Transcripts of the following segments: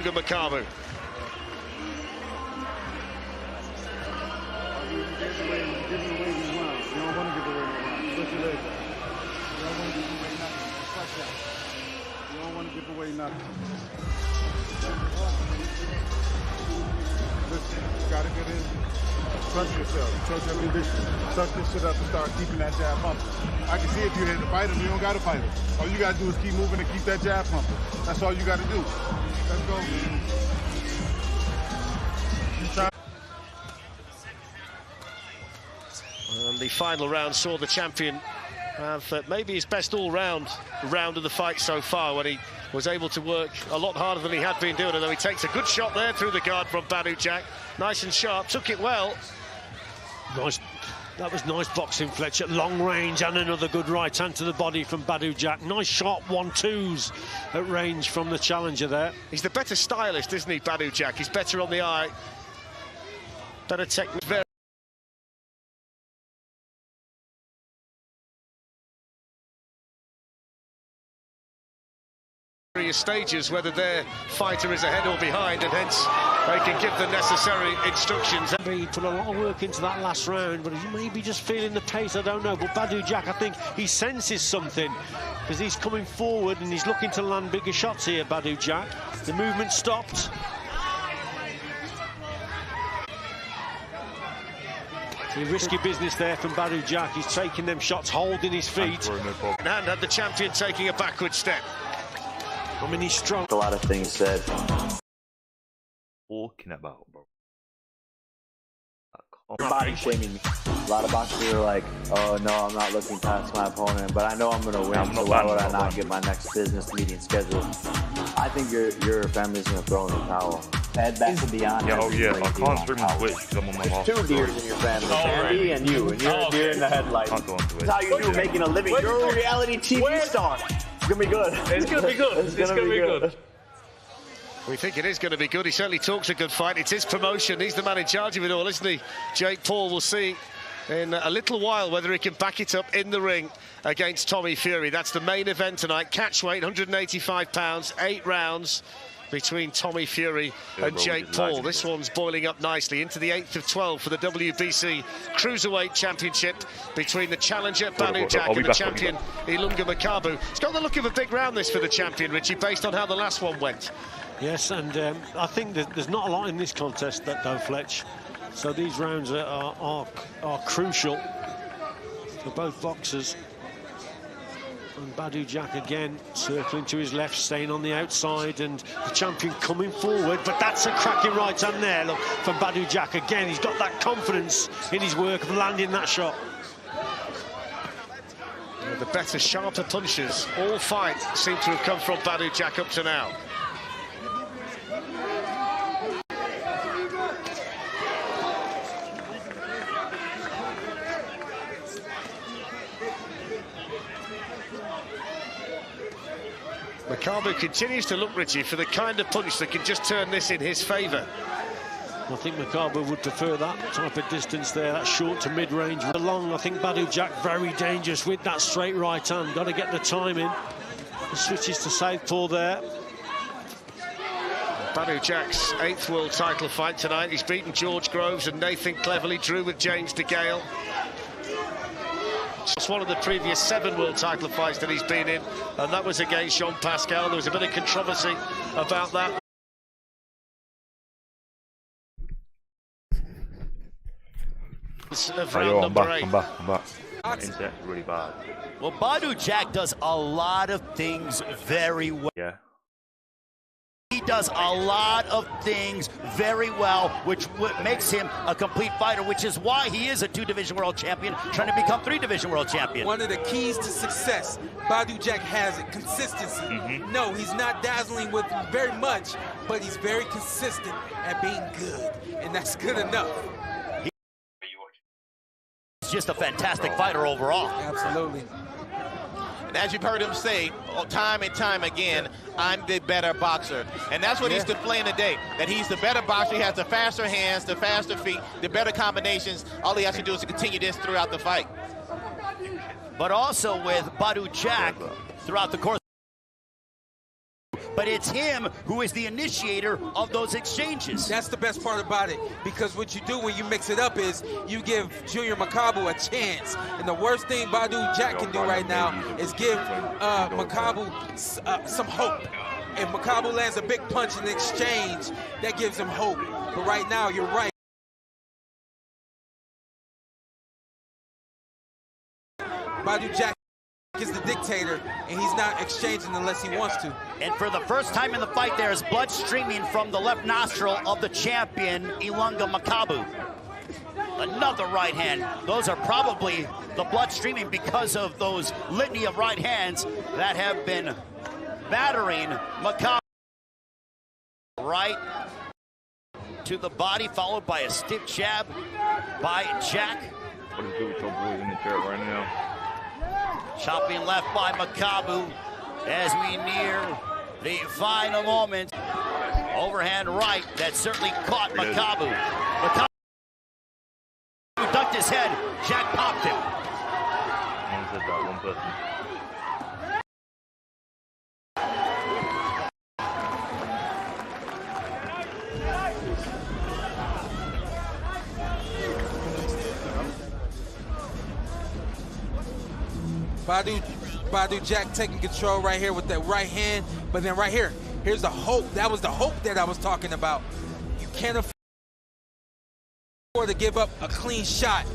Ilunga Makabu. You don't want to give away nothing. Listen, you gotta get in. Trust yourself. Trust your condition. Suck this shit up and start keeping that jab pumping. I can see if you're here to fight him, you don't gotta fight him. All you gotta do is keep moving and keep that jab pumping. That's all you gotta do. Let's go. And the final round saw the champion have maybe his best all-round round of the fight so far, when he was able to work a lot harder than he had been doing, although he takes a good shot there through the guard from Badou Jack. Nice and sharp, took it well. Nice. That was nice boxing, Fletcher. Long range and another good right hand to the body from Badou Jack. Nice sharp 1-2s at range from the challenger there. He's the better stylist, isn't he, Badou Jack? He's better on the eye, better technique. Various stages, whether their fighter is ahead or behind, and hence they can give the necessary instructions. He put a lot of work into that last round, but he may be just feeling the pace, I don't know. But Badou Jack, I think he senses something, because he's coming forward and he's looking to land bigger shots here, Badou Jack. The movement stopped. See, risky business there from Badou Jack. He's taking them shots, holding his feet. And had the champion taking a backward step. I mean, he's strong. A lot of things said. Talking about, bro. Body shaming me. A lot of boxers are like, oh no, I'm not looking past my opponent, but I know I'm gonna win, so why would I not get my next business meeting scheduled? I think your family's gonna throw in the towel. Head back to beyond. Yeah, oh yeah, I can't stream on Twitch because I'm on my last. Two deers in your family, Sandy and you, and you're a deer in the headlights. That's how you do making a living. You're a reality TV star. It's gonna be good. It's gonna be good. It's gonna be good. We think it is going to be good. He certainly talks a good fight. It's his promotion. He's the man in charge of it all, isn't he? Jake Paul. Will see in a little while whether he can back it up in the ring against Tommy Fury. That's the main event tonight. Catchweight, 185 pounds, 8 rounds between Tommy Fury and Jake Paul. This one's boiling up nicely into the 8th of 12 for the WBC Cruiserweight Championship between the challenger Badou Jack and the champion Ilunga Makabu. It's got the look of a big round, this, for the champion, Richie, based on how the last one went. Yes, and I think that there's not a lot in this contest, though, Fletch. So these rounds are crucial for both boxers. And Badou Jack again circling to his left, staying on the outside, and the champion coming forward. But that's a cracking right hand there, look, from Badou Jack. Again, he's got that confidence in his work of landing that shot. The better, sharper punches all fight seem to have come from Badou Jack up to now. Makabu continues to look, Richie, for the kind of punch that can just turn this in his favour. I think Makabu would prefer that type of distance there, that short to mid-range. Long, I think Badou Jack very dangerous with that straight right hand. Got to get the timing. He switches to southpaw there. Badou Jack's 8th world title fight tonight. He's beaten George Groves and Nathan Cleverly, drew with James DeGale. It's one of the previous 7 world title fights that he's been in, and that was against Jean Pascal. There was a bit of controversy about that. Of round number 8. I'm back. Internet really bad. Well, Badou Jack does a lot of things very well. Yeah. He does a lot of things very well, which makes him a complete fighter, which is why he is a 2-division world champion, trying to become 3-division world champion. One of the keys to success, Badou Jack has it, consistency. No, he's not dazzling with very much, but he's very consistent at being good, and that's good enough. He's just a fantastic fighter overall. Absolutely. And as you've heard him say time and time again, I'm the better boxer. And that's what he's displaying today, that he's the better boxer. He has the faster hands, the faster feet, the better combinations. All he has to do is to continue this throughout the fight. But also with Badou Jack, throughout the course, but it's him who is the initiator of those exchanges. That's the best part about it, because what you do when you mix it up is you give Junior Makabu a chance. And the worst thing Badou Jack can do right now is give Makabu some hope. If Makabu lands a big punch in exchange, that gives him hope. But right now, you're right. Badou Jack is the dictator, and he's not exchanging unless he wants to. And for the first time in the fight, there is blood streaming from the left nostril of the champion, Ilunga Makabu. Another right hand. Those are probably the blood streaming because of those litany of right hands that have been battering Makabu. Right to the body, followed by a stiff jab by Jack. What is it with your boys in the dirt right now? Chopping left by Makabu as we near the final moment. Overhand right that certainly caught Makabu. Makabu ducked his head. Jack popped him. One said that, one person. Badou Jack taking control right here with that right hand, but then right here, here's the hope. That was the hope that I was talking about. You can't afford to give up a clean shot.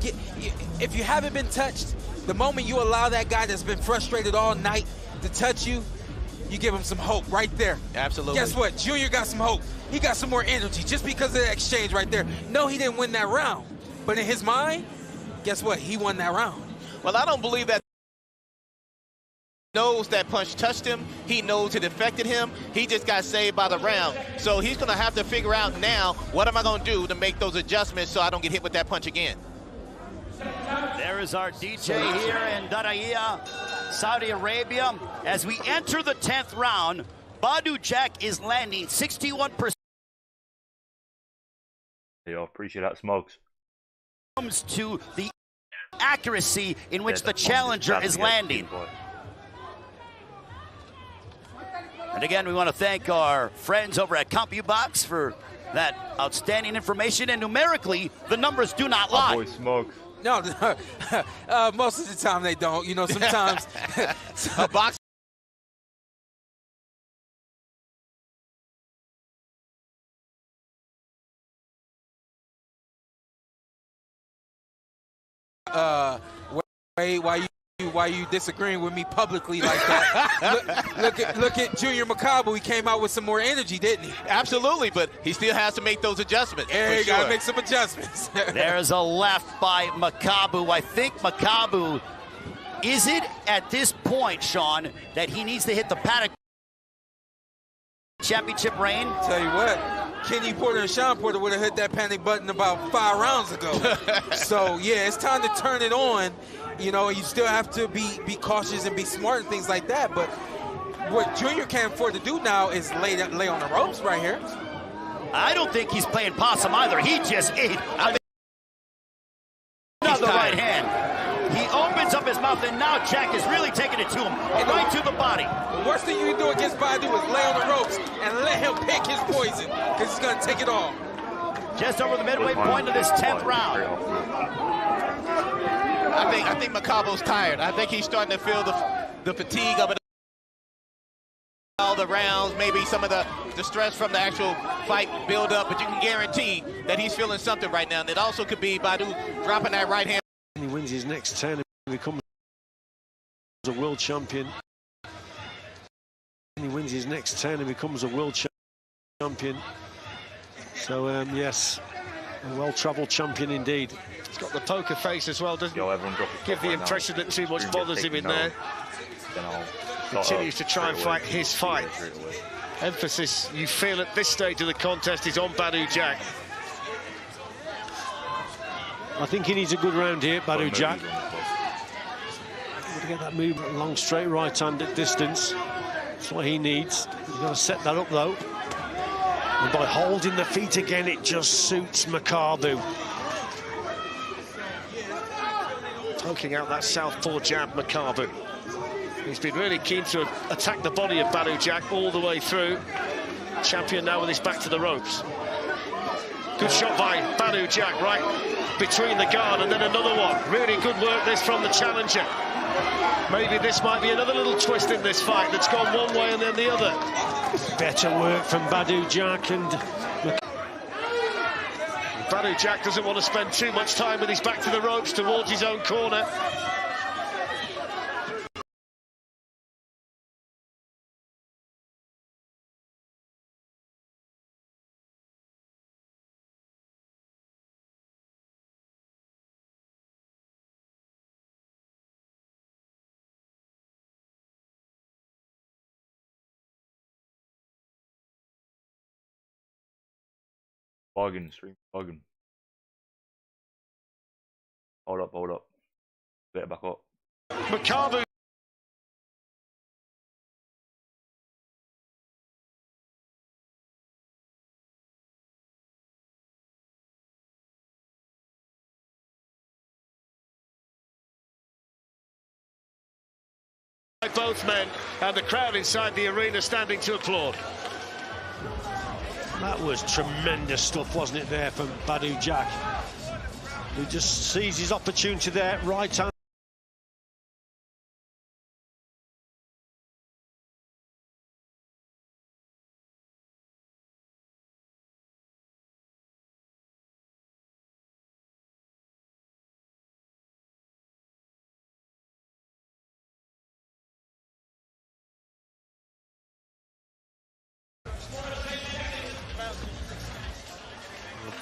If you haven't been touched, the moment you allow that guy that's been frustrated all night to touch you, you give him some hope right there. Absolutely. Guess what? Junior got some hope. He got some more energy just because of that exchange right there. No, he didn't win that round, but in his mind, guess what? He won that round. Well, I don't believe that. Knows that punch touched him. He knows it affected him. He just got saved by the round. So he's going to have to figure out now, what am I going to do to make those adjustments so I don't get hit with that punch again? There is our DJ here in Daraya, Saudi Arabia. As we enter the 10th round, Badou Jack is landing 61%. Yeah, I appreciate that, Smokes. Comes to the accuracy in which the challenger is landing. And again, we want to thank our friends over at CompuBox for that outstanding information. And numerically, the numbers do not lie. Boy, Smokes. No, most of the time they don't. You know, sometimes A box. Why you disagreeing with me publicly like that? look at Junior Makabu. He came out with some more energy, didn't he? Absolutely, but he still has to make those adjustments. Yeah, he got to make some adjustments. There's a left by Makabu. I think Makabu, is it at this point, Sean, that he needs to hit the Paddock Championship reign? Tell you what, Kenny Porter and Sean Porter would have hit that panic button about 5 rounds ago. So, yeah, it's time to turn it on. You know, you still have to be cautious and be smart and things like that. But what Junior can't afford to do now is lay on the ropes right here. I don't think he's playing possum either. He just ate another right hand. He opens up his mouth, and now Jack is really taking it to him, right to the body. The worst thing you can do against Badou is lay on the ropes and let him pick his poison, because he's going to take it all. Just over the midway point of this 10th round. I think Makabu's tired. I think he's starting to feel the fatigue of it. All the rounds, maybe some of the stress from the actual fight build up, but you can guarantee that he's feeling something right now. And it also could be Badou dropping that right hand. He wins his next 10 and becomes a world champion. He wins his next 10 and becomes a world champion. So, yes, a well-travelled champion indeed. He's got the poker face as well, doesn't he? Yo, everyone drop it. Give the impression that too much bothers him in there. Continues to try and fight his fight. Emphasis, you feel at this stage of the contest, is on Badou Jack. I think he needs a good round here, Badou Jack. Got to get that move, long straight right hand at distance. That's what he needs. He's got to set that up though. And by holding the feet again, it just suits Makabu. Poking out that southpaw jab, Makabu. He's been really keen to attack the body of Badou Jack all the way through. Champion now with his back to the ropes. Good shot by Badou Jack, right between the guard, and then another one. Really good work this from the challenger. Maybe this might be another little twist in this fight that's gone one way and then the other. Better work from Badou Jack, and Badou Jack doesn't want to spend too much time with his back to the ropes towards his own corner. Bargain, stream bargain. Hold up, hold up. Get it back up. Makabu. Both men, and the crowd inside the arena standing to applaud. that was tremendous stuff, wasn't it, there from Badou Jack, who just sees his opportunity there, right hand.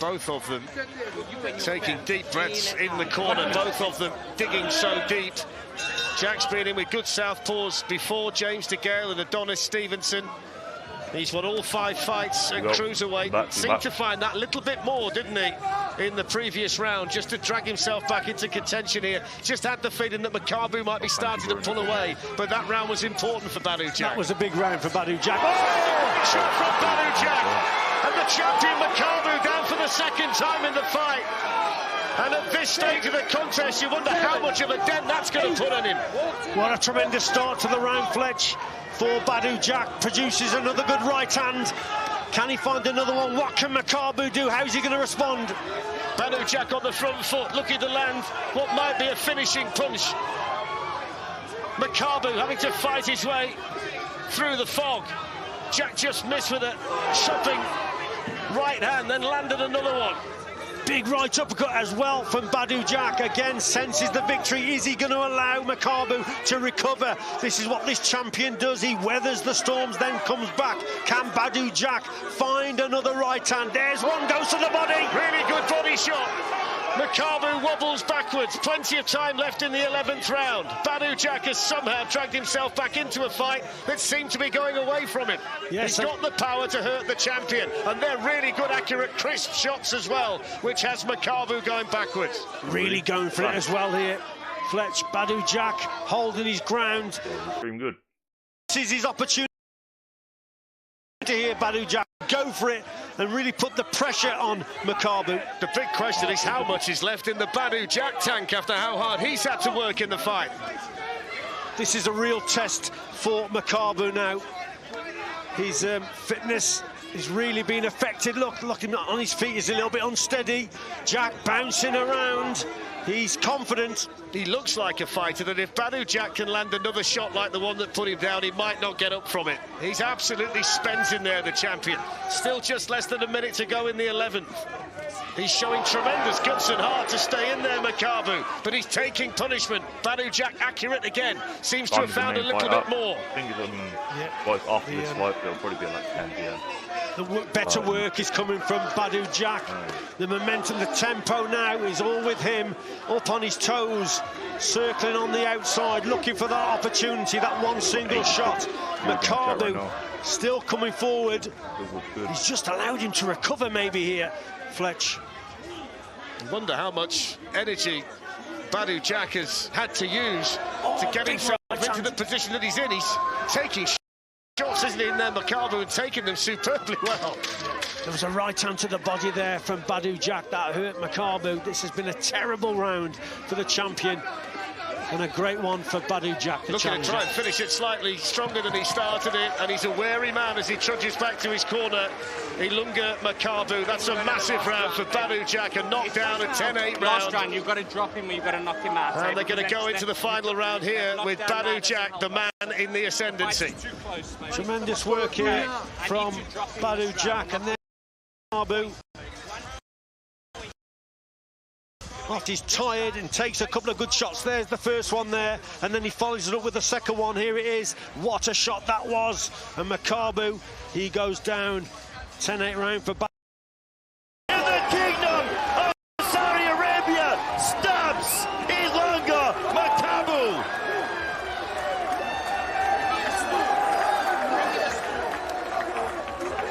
Both of them taking deep breaths in the corner, both of them digging so deep. Jack's been in with good southpaws before, James DeGale and Adonis Stevenson. He's won all 5 fights at cruiserweight. Seemed to find that little bit more, didn't he, in the previous round, just to drag himself back into contention here. Just had the feeling that Makabu might be starting to pull away, but that round was important for Badou Jack. That was a big round for Badou Jack. Oh! Shot from Badou Jack! And the champion Makabu down for the second time in the fight. And at this stage of the contest, you wonder how much of a dent that's going to put on him. What a tremendous start to the round, Fletch, for Badou Jack. Produces another good right hand. Can he find another one? What can Makabu do? How's he going to respond? Badou Jack on the front foot, looking to land what might be a finishing punch. Makabu having to fight his way through the fog. Jack just missed with a shopping right hand, then landed another one. Big right uppercut as well from Badou Jack. Again, senses the victory. Is he going to allow Makabu to recover? This is what this champion does. He weathers the storms, then comes back. Can Badou Jack find another right hand? There's one, goes to the body. Really good body shot. Makabu wobbles backwards. Plenty of time left in the 11th round. Badou Jack has somehow dragged himself back into a fight that seemed to be going away from him. Yes, he's got the power to hurt the champion, and they're really good, accurate, crisp shots as well, which has Makabu going backwards. Really going for it as well here. Fletch, Badou Jack holding his ground. Pretty good. This is his opportunity to hear Badou Jack go for it and really put the pressure on Makabu. The big question is how much is left in the Badou Jack tank after how hard he's had to work in the fight. This is a real test for Makabu now. His fitness is really being affected. Look him on his feet, he's a little bit unsteady. Jack bouncing around. He's confident. He looks like a fighter that if Badou Jack can land another shot like the one that put him down, he might not get up from it. He's absolutely spent in there, the champion. Still just less than a minute to go in the 11th. He's showing tremendous guts and heart to stay in there, Makabu, but he's taking punishment. Badou Jack accurate again. Seems to have found a little bit more. I think it's after this fight, it'll probably be like 10 p.m. The better work is coming from Badou Jack. The momentum, the tempo now is all with him, up on his toes, circling on the outside, looking for that opportunity, that one single shot. Makabu still coming forward. He's just allowed him to recover maybe here, Fletch. I wonder how much energy Badou Jack has had to use to get himself into the position that he's in. He's taking shots, isn't he, in there, Makabu, and taking them superbly well. There was a right hand to the body there from Badou Jack that hurt Makabu. This has been a terrible round for the champion. And a great one for Badou Jack, the Looking to challenger. try and finish it slightly stronger than he started it, and he's a wary man as he trudges back to his corner. Ilunga Makabu, that's a massive round for Badou Jack, a knockdown, a 10-8 Last round. round, you've got to drop him or you've got to knock him out. And they're going to go into the final round here with Badou Jack, the man in the ascendancy. Tremendous work here from Badou Jack, and then Makabu. After he's tired and takes a couple of good shots. There's the first one there, and then he follows it up with the second one. Here it is. What a shot that was. And Makabu, he goes down. 10-8 round for Badou. In the kingdom of Saudi Arabia, stops Ilunga Makabu.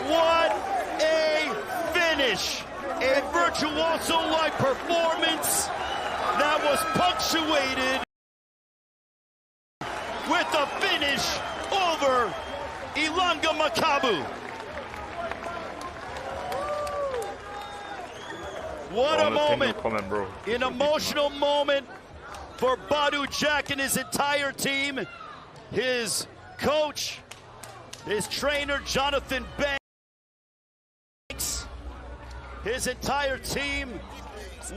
What a finish! A virtuoso-like performance that was punctuated with a finish over Ilunga Makabu. What a moment, an emotional moment for Badou Jack and his entire team, his coach, his trainer, Jonathan Banks, his entire team.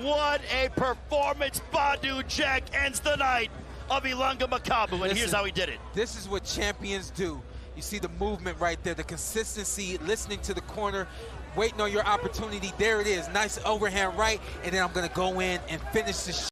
What a performance. Badou Jack ends the night of Ilunga Makabu, and here's how he did it. This is what champions do. You see the movement right there, the consistency, listening to the corner, waiting on your opportunity. There it is, nice overhand right, and then I'm gonna go in and finish the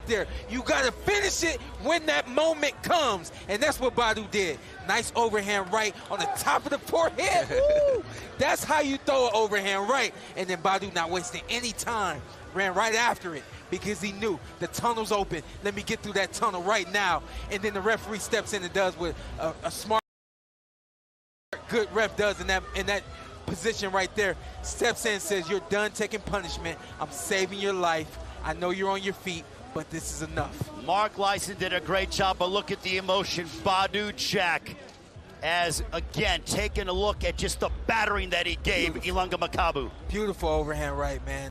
there. You gotta finish it when that moment comes, and that's what Badou did. Nice overhand right on the top of the forehead. Woo! That's how you throw an overhand right. And then Badou, not wasting any time, ran right after it because he knew the tunnel's open. Let me get through that tunnel right now. And then the referee steps in and does what a smart, good ref does in that position right there. Steps in and says, you're done taking punishment. I'm saving your life. I know you're on your feet, but this is enough. Mark Lyson did a great job, but look at the emotion. Badou Jack as, again, taking a look at just the battering that he gave Ilunga Makabu. Beautiful overhand right, man.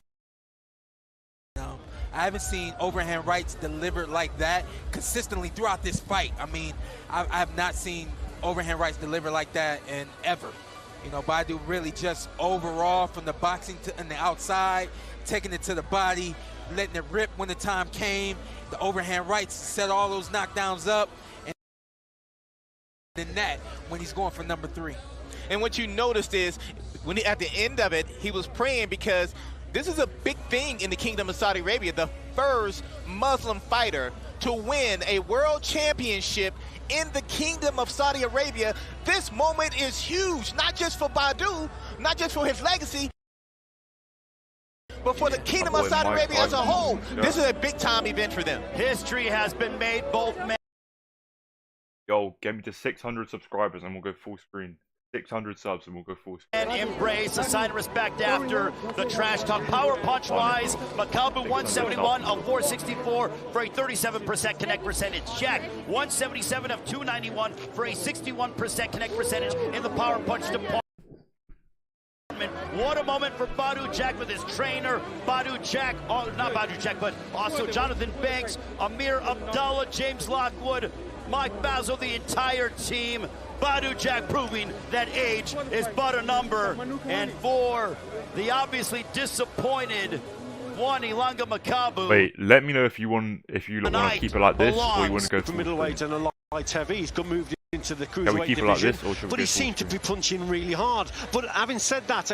I haven't seen overhand rights delivered like that consistently throughout this fight. I mean, I have not seen overhand rights delivered like that in ever. You know, Badou really just overall from the boxing to and the outside, taking it to the body, letting it rip when the time came. The overhand rights set all those knockdowns up. And then that when he's going for number 3. And what you noticed is when at the end of it, he was praying because this is a big thing in the Kingdom of Saudi Arabia, the first Muslim fighter to win a world championship in the Kingdom of Saudi Arabia. This moment is huge, not just for Badou, not just for his legacy, but for the Kingdom of Saudi Arabia as a whole. This is a big-time event for them. History has been made, both men. Yo, get me to 600 subscribers and we'll go full screen. 600 subs and we'll go full screen. And embrace a sign of respect after the trash talk. Power punch-wise, Makabu 171 of 464 for a 37% connect percentage. Jack 177 of 291 for a 61% connect percentage in the power punch department. What a moment for Badou Jack with his trainer, Badou Jack, not Badou Jack, but also Jonathan Banks, Amir Abdullah, James Lockwood, Mike Basil, the entire team. Badou Jack proving that age is but a number. And for the obviously disappointed one, Ilunga Makabu. Wait, let me know if you want to keep it like this or you want to go for full middleweight screen. and a light heavy. He's got moved into the Can we cruiserweight keep it like division, this, or should we but go he full seemed to screen? be punching really hard. But having said that,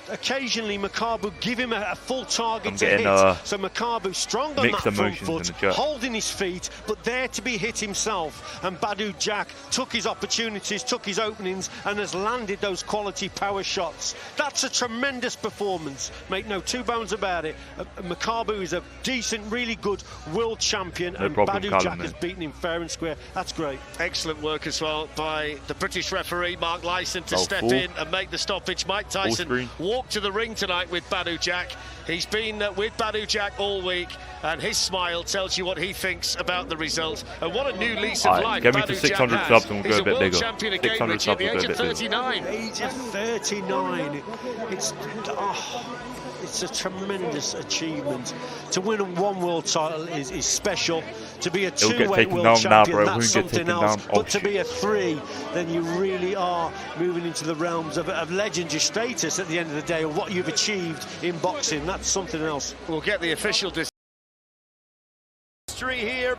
occasionally Makabu give him a full target to hit. So Makabu strong on that front foot, holding his feet, but there to be hit himself. And Badou Jack took his opportunities, took his openings, and has landed those quality power shots. That's a tremendous performance. Make no two bones about it. Makabu is a decent, really good world champion, and Badou Jack has beaten him fair and square. That's great. Excellent work as well by the British referee, Mark Lyson, to step in and make the stoppage. Mike Tyson walked to the ring tonight with Badou Jack, He's been with Badou Jack all week, and his smile tells you what he thinks about the result. And what a new lease of life get me to Badou 600 Jack subs has. and we'll He's go a bit bigger. 600 subs at the will age go a of bit bigger. 39. Age of 39. It's a tremendous achievement. To win one world title is special. To be a two-weight world champion, that's something else. But to be a 3, then you really are moving into the realms of legendary status at the end of the day, of what you've achieved in boxing. That's something else. We'll get the official history here.